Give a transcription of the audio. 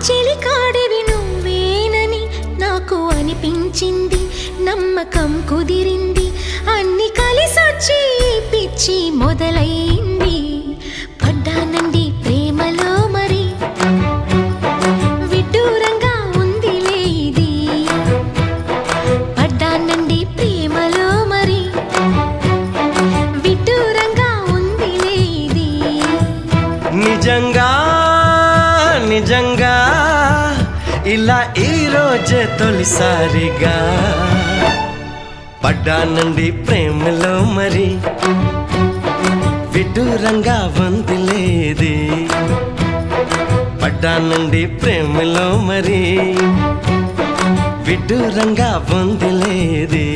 చెలికాడివి నువ్వేనని నాకు అనిపించింది, నమ్మకం కుదిరింది, అన్ని కలిసొచ్చి పిచ్చి మొదలైంది. పడ్డానండి ప్రేమలో మరి, విడ్డూరంగా ఉందిలే ఇది. పడ్డానండి ప్రేమలో మరి, విడ్డూరంగా ఉందిలే ఇది. నిజంగా నిజంగా ఇలా ఈ రోజే తొలిసారిగా పడ్డానండి ప్రేమలో మరి, విడ్డూరంగా వందిలేది. పడ్డానండి ప్రేమలో మరి, విడ్డూరంగా వందిలేది.